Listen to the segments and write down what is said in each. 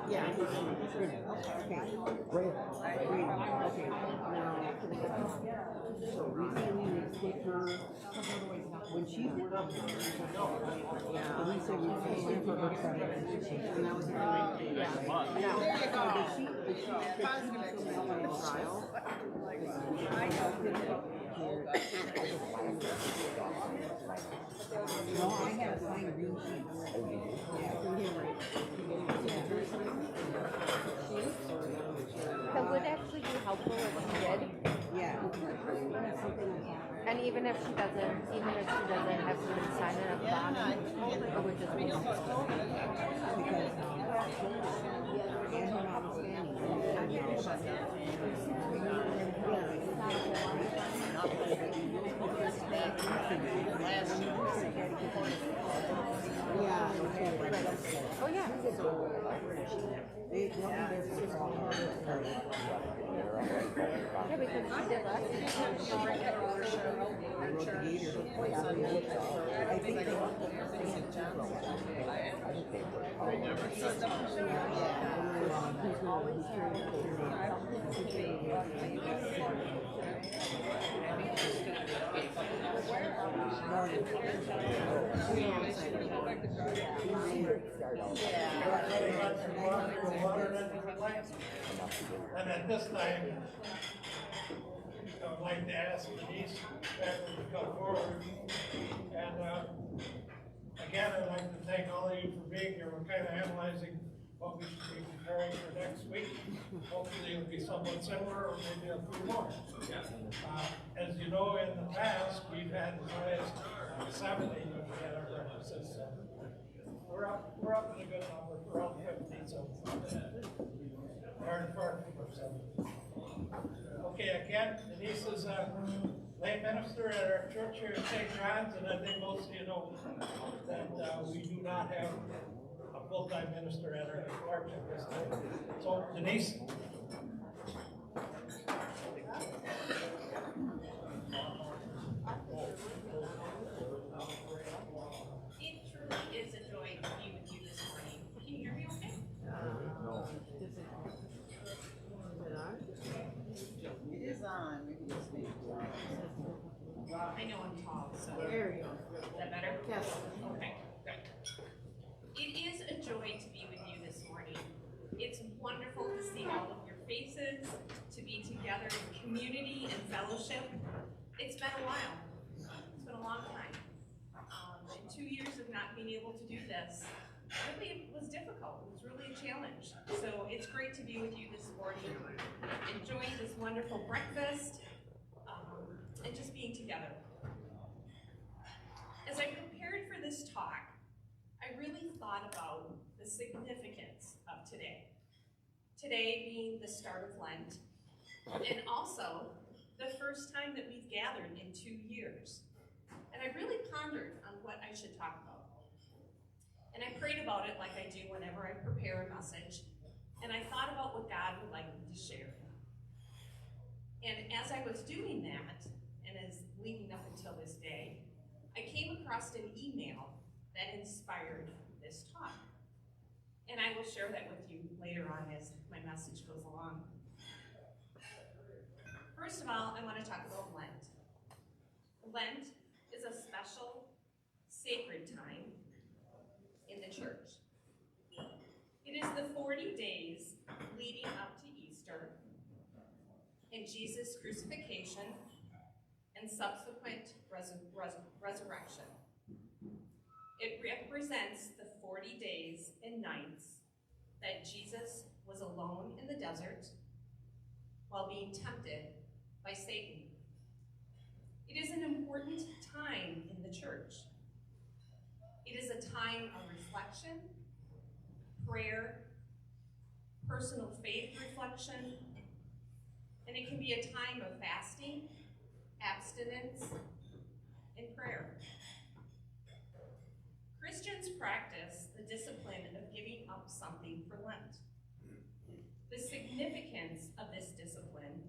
Yeah. Great. Okay. Now, so recently we put her when she's in we said we were going for her credit, and that was her main thing. Now, does she trial? No, I have signed green sheets. That would actually be helpful if she did. Yeah. And even if she doesn't have to sign it up on it, it would just be helpful. Because and her Oh yeah. Yeah, because she did last year. I think they And at this time, I would like to ask Denise Becker to come forward. And again, I'd like to thank all of you for being here. We're kind of analyzing what we should be preparing for next week. Hopefully it'll be somewhat similar or maybe a few more. As you know, in the past, we've had as high as 70 when we had our breakfasts. So we're up in a good number. We're around 50, so hard for Okay, again, Denise is a lay minister at our church here in St. John's, and I think most of you know that we do not have a full-time minister at our department this time. So, Denise. It truly is a joy to be with you this morning. Can you hear me okay? No. It is on. I know I'm tall, so. There we go. Is that better? Yes. Okay, good. It is a joy to be with you this morning. It's wonderful to see all of your faces, to be together in community and fellowship. It's been a while. It's been a long time. And 2 years of not being able to do this really was difficult. It was really a challenge. So it's great to be with you this morning, enjoying this wonderful breakfast, and just being together. As I prepared for this talk, I really thought about the significance of today. Today being the start of Lent, and also the first time that we've gathered in 2 years. And I really pondered on what I should talk about. And I prayed about it like I do whenever I prepare a message, and I thought about what God would like me to share. And as I was doing that, and as leading up until this day, I came across an email that inspired this talk. And I will share that with you later on as my message goes along. First of all, I want to talk about Lent. Lent is a special, sacred time in the church. It is the 40 days leading up to Easter and Jesus' crucifixion and subsequent resurrection. It represents the 40 days and nights that Jesus was alone in the desert while being tempted by Satan. It is an important time in the church. It is a time of reflection, prayer, personal faith reflection, and it can be a time of fasting, abstinence, and prayer. Christians practice the discipline of giving up something for Lent. The significance of this discipline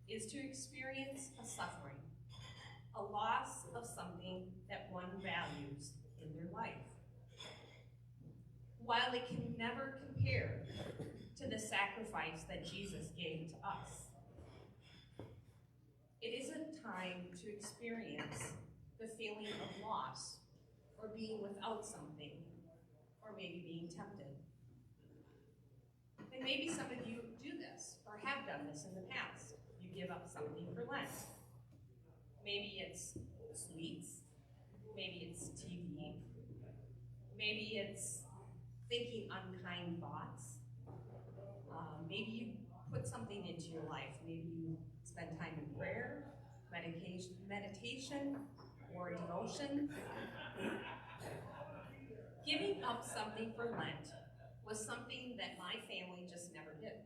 is to experience a suffering, a loss of something that one values in their life. While it can never compare to the sacrifice that Jesus gave to us, it is a time to experience the feeling of loss or being without something, or maybe being tempted. And maybe some of you do this or have done this in the past. You give up something for Lent. Maybe it's sweets, maybe it's TV, maybe it's thinking unkind thoughts. Maybe you put something into your life. Maybe you spend time in prayer, meditation, or devotion. Giving up something for Lent was something that my family just never did.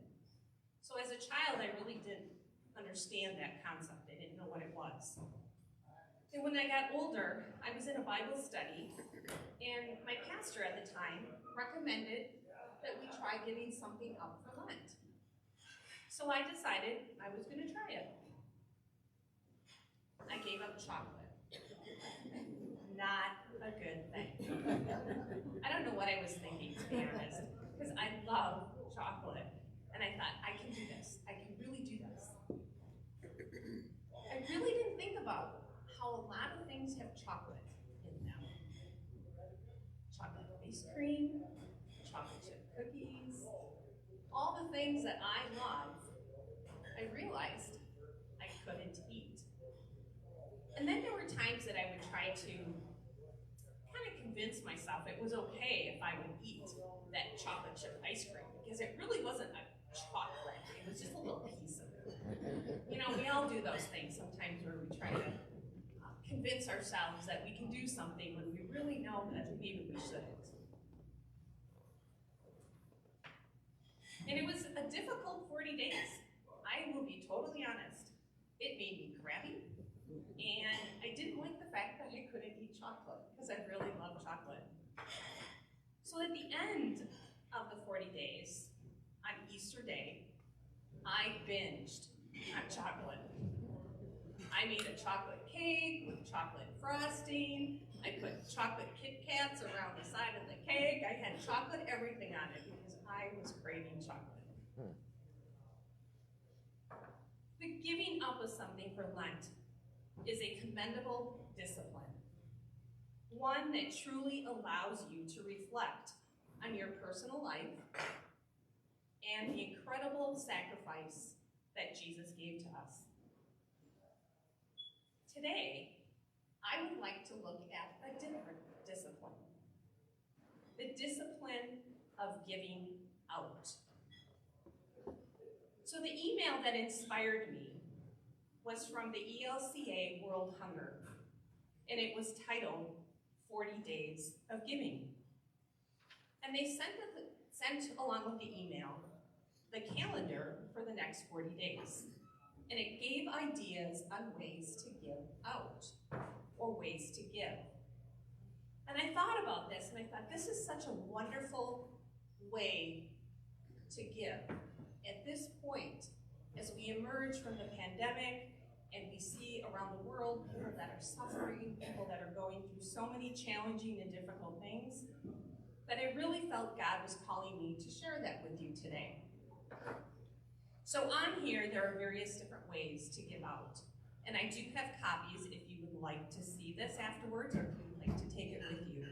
So as a child, I really didn't understand that concept. I didn't know what it was. And when I got older, I was in a Bible study, and my pastor at the time recommended that we try giving something up for Lent. So I decided I was going to try it. I gave up chocolate. Not a good thing. I don't know what I was thinking, to be honest, because I love chocolate. And I thought, I can do this. I can really do this. I really didn't think about how a lot of things have chocolate in them. Chocolate ice cream, chocolate chip cookies, all the things that I love, I realized I couldn't eat. And then there were times that I would try to kind of convince myself it was okay if I would eat that chocolate chip ice cream, because it really wasn't a chocolate, it was just a little piece of it. You know, we all do those things sometimes where we try to convince ourselves that we can do something when we really know that maybe we shouldn't. And it was a difficult 40 days. I will be totally honest. It made me crabby, and I didn't like the fact that I couldn't eat chocolate, because I really love chocolate. So at the end of the 40 days, on Easter Day, I binged on chocolate. I made a chocolate cake with chocolate frosting. I put chocolate Kit Kats around the side of the cake. I had chocolate everything on it because I was craving chocolate. The giving up of something for Lent is a commendable discipline, one that truly allows you to reflect on your personal life and the incredible sacrifice that Jesus gave to us. Today, I would like to look at a different discipline, the discipline of giving out. So the email that inspired me was from the ELCA World Hunger, and it was titled 40 Days of Giving. And they sent along with the email the calendar for the next 40 days. And it gave ideas on ways to give out, or ways to give. And I thought about this, and I thought, this is such a wonderful way to give. At this point, as we emerge from the pandemic, and we see around the world people that are suffering, people that are going through so many challenging and difficult things, that I really felt God was calling me to share that with you today. So on here, there are various different ways to give out. And I do have copies if you would like to see this afterwards, or if you would like to take it with you.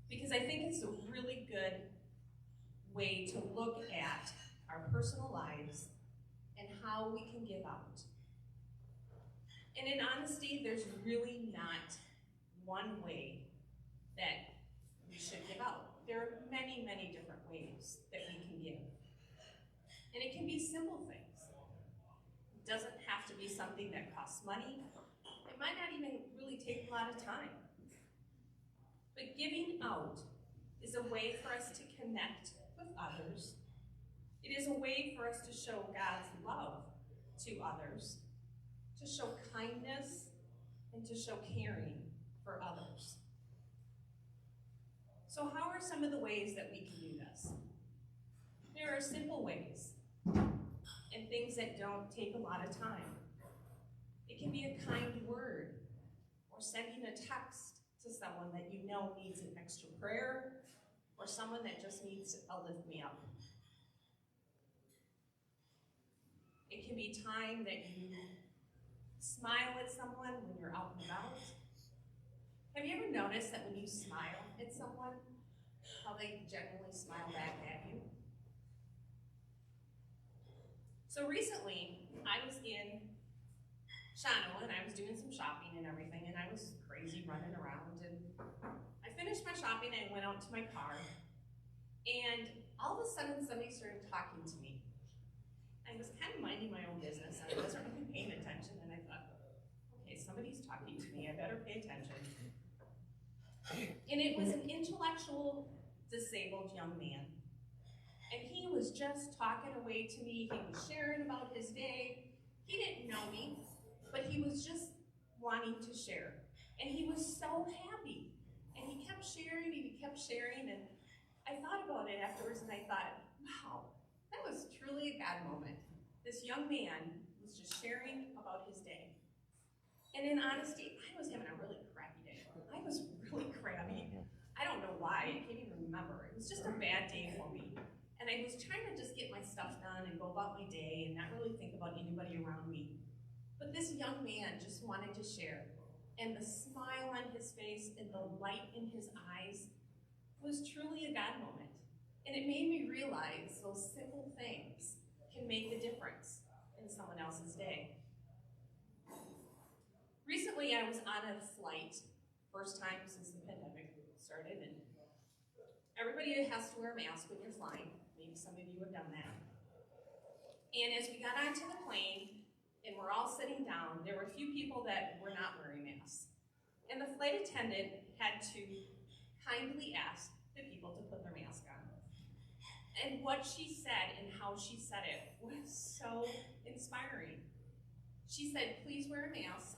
Because I think it's a really good way to look at our personal lives and how we can give out. And in honesty, there's really not one way that we should give out. There are many, many different ways that we can give. And it can be simple things. It doesn't have to be something that costs money. It might not even really take a lot of time. But giving out is a way for us to connect with others. It is a way for us to show God's love to others, to show kindness, and to show caring for others. So how are some of the ways that we can do this? There are simple ways and things that don't take a lot of time. It can be a kind word. sending a text to someone that you know needs an extra prayer, or someone that just needs a lift me up. It can be time that you smile at someone when you're out and about. Have you ever noticed that when you smile at someone, how they generally smile back at you? So recently, I was in Shano and I was doing some shopping and everything, and I was crazy running around, and I finished my shopping and went out to my car, and all of a sudden somebody started talking to me. I was kind of minding my own business, and I wasn't really paying attention, and I thought, okay, somebody's talking to me, I better pay attention. And it was an intellectual, disabled young man. And he was just talking away to me. He was sharing about his day. He didn't know me, but he was just wanting to share. And he was so happy. And he kept sharing, and I thought about it afterwards, and I thought, wow, that was truly a God moment. This young man was just sharing about his day. And in honesty, I was having a really crappy day. I was really crabby. I don't know why, I can't even remember. It was just a bad day for me. And I was trying to just get my stuff done and go about my day and not really think about anybody around me. But this young man just wanted to share. And the smile on his face and the light in his eyes was truly a God moment. And it made me realize those simple things can make a difference in someone else's day. Recently, I was on a flight, first time since the pandemic started, and everybody has to wear a mask when you're flying. Maybe some of you have done that. And as we got onto the plane, and we're all sitting down, there were a few people that were not wearing masks. And the flight attendant had to kindly ask the people to put their mask on. And what she said and how she said it was so inspiring. She said, please wear a mask.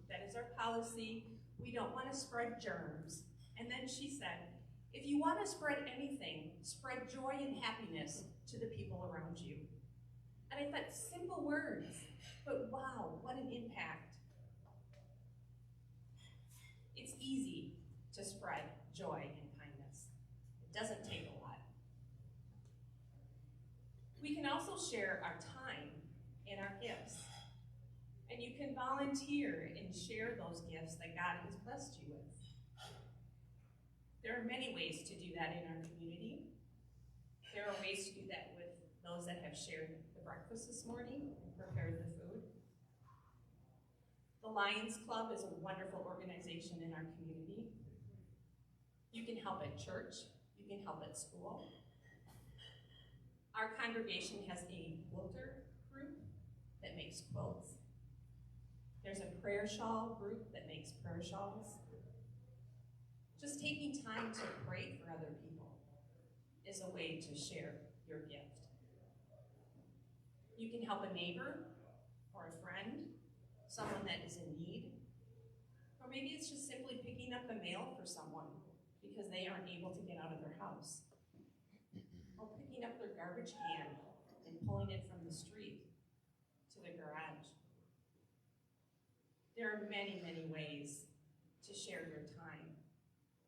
That is our policy. We don't want to spread germs. And then she said, if you want to spread anything, spread joy and happiness to the people around you. And I thought, simple words, but wow, what an impact. It's easy to spread joy and kindness. It doesn't take a lot. We can also share our time and our gifts. And you can volunteer and share those gifts that God has blessed you with. There are many ways to do that in our community. There are ways to do that with those that have shared the breakfast this morning and prepared the food. The Lions Club is a wonderful organization in our community. You can help at church. You can help at school. Our congregation has a quilter group that makes quilts. There's a prayer shawl group that makes prayer shawls. Just taking time to pray for other people is a way to share your gift. You can help a neighbor or a friend, someone that is in need. Or maybe it's just simply picking up the mail for someone because they aren't able to get out of their house. Or picking up their garbage can and pulling it from the street to the garage. There are many, many ways to share your time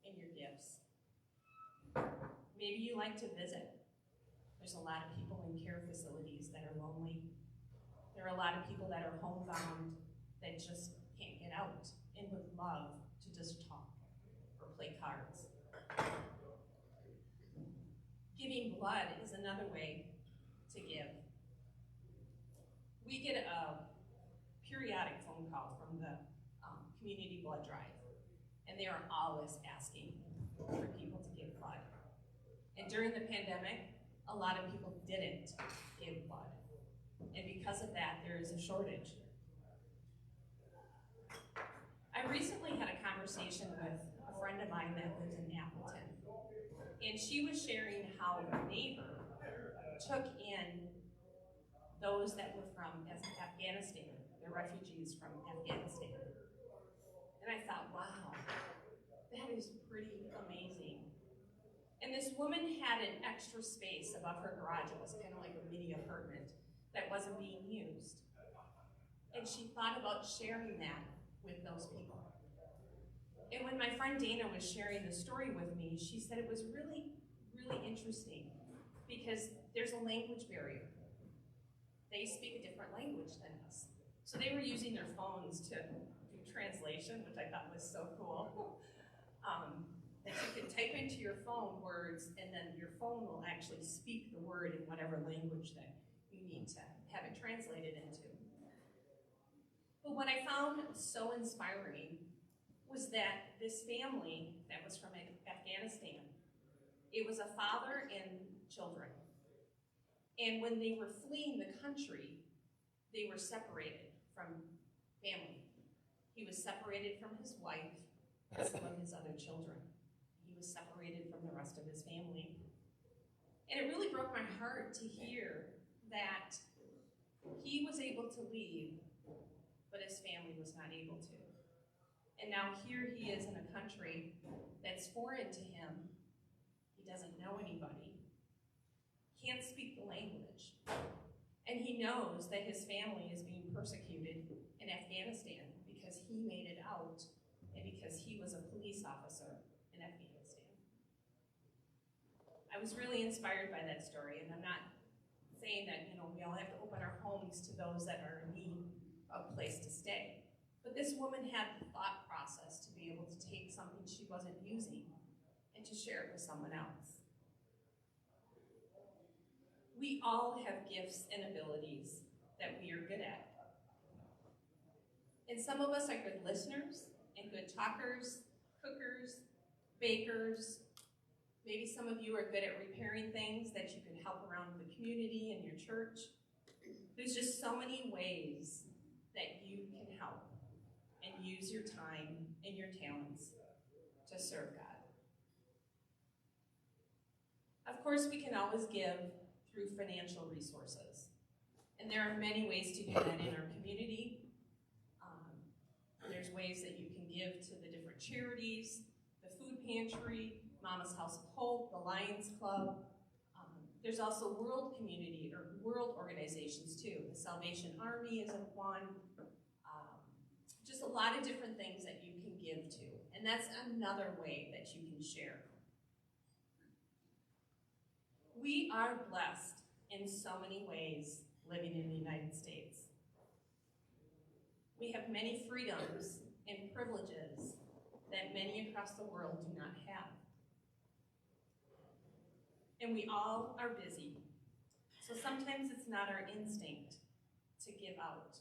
and your gifts. Maybe you like to visit. There's a lot of people in care facilities that are lonely. There are a lot of people that are homebound that just can't get out and would love to just talk or play cards. Giving blood is another way to give. We get a periodic phone call from the community blood drive, and they are always asking for people to give blood. And during the pandemic, a lot of people didn't give blood. And because of that, there is a shortage. I recently had a conversation with a friend of mine that lives in Appleton. And she was sharing how her neighbor took in those that were from Afghanistan, the refugees from Afghanistan. And I thought, wow, that is pretty amazing. And this woman had an extra space above her garage. It was kind of like a mini apartment that wasn't being used. And she thought about sharing that with those people. And when my friend Dana was sharing the story with me, she said it was really, really interesting because there's a language barrier. They speak a different language than us. So they were using their phones to do translation, which I thought was so cool. That you can type into your phone words and then your phone will actually speak the word in whatever language that you need to have it translated into. But what I found so inspiring was that this family that was from Afghanistan, it was a father and children. And when they were fleeing the country, they were separated from family. He was separated from his wife and some of his other children. He was separated from the rest of his family. And it really broke my heart to hear that he was able to leave, but his family was not able to. And now here he is in a country that's foreign to him. He doesn't know anybody, can't speak the language. And he knows that his family is being persecuted in Afghanistan because he made it out and because he was a police officer in Afghanistan. I was really inspired by that story, and I'm not saying that, we all have to open our homes to those that are in need of a place to stay. But this woman had the thought process to be able to take something she wasn't using and to share it with someone else. We all have gifts and abilities that we are good at. And some of us are good listeners and good talkers, cookers, bakers. Maybe some of you are good at repairing things that you can help around the community and your church. There's just so many ways that you can help and use your time and your talents to serve God. Of course, we can always give through financial resources. And there are many ways to do that in our community. There's ways that you can give to the different charities, the food pantry, Mama's House of Hope, the Lions Club. There's also world community or world organizations too. The Salvation Army is one. Just a lot of different things that you can give to. And that's another way that you can share. We are blessed in so many ways living in the United States. We have many freedoms and privileges that many across the world do not have. And we all are busy. So sometimes it's not our instinct to give out.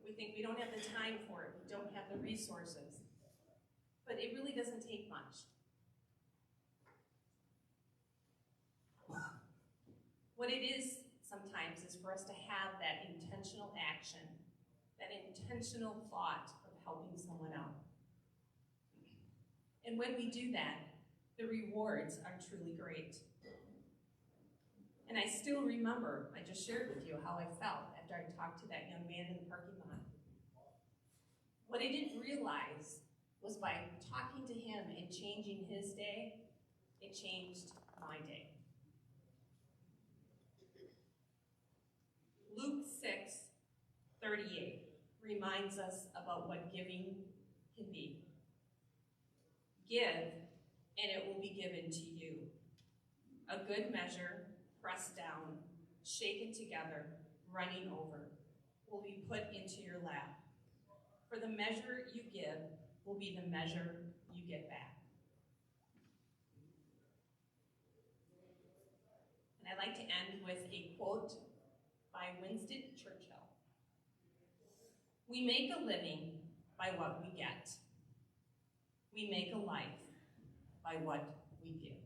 We think we don't have the time for it, we don't have the resources. But it really doesn't take much. What it is sometimes is for us to have that intentional action, that intentional thought of helping someone out. And when we do that, the rewards are truly great. And I still remember, I just shared with you how I felt after I talked to that young man in the parking lot. What I didn't realize was by talking to him and changing his day, it changed my day. Luke 6:38 reminds us about what giving can be. Give, and it will be given to you. A good measure, pressed down, shaken together, running over, will be put into your lap. For the measure you give will be the measure you get back. And I'd like to end with a quote by Winston Churchill. We make a living by what we get. We make a life by what we give.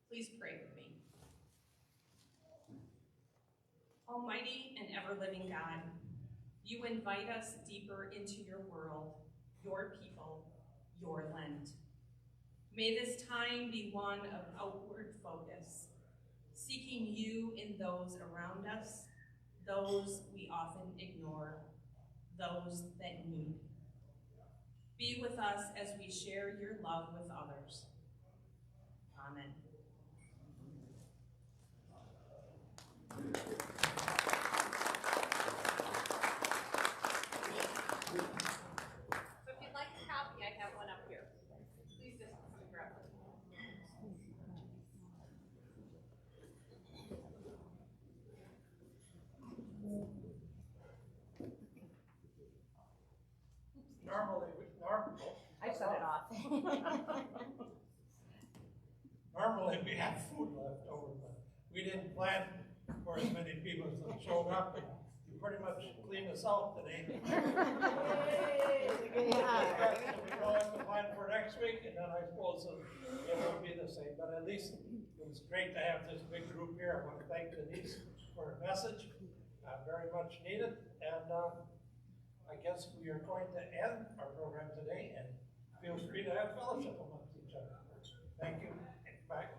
Please pray with me. Almighty and ever-living God, you invite us deeper into your world, your people, your Lent. May this time be one of outward focus, seeking you in those around us, those we often ignore, those that need. Be with us as we share your love with others. Amen. didn't plan for as many people that showed up. You pretty much cleaned us out today. We know what to plan for next week, and then I suppose it won't be the same, but at least it was great to have this big group here. I want to thank Denise for her message, very much needed, and I guess we are going to end our program today, and feel free to have fellowship amongst each other. Thank you. Back.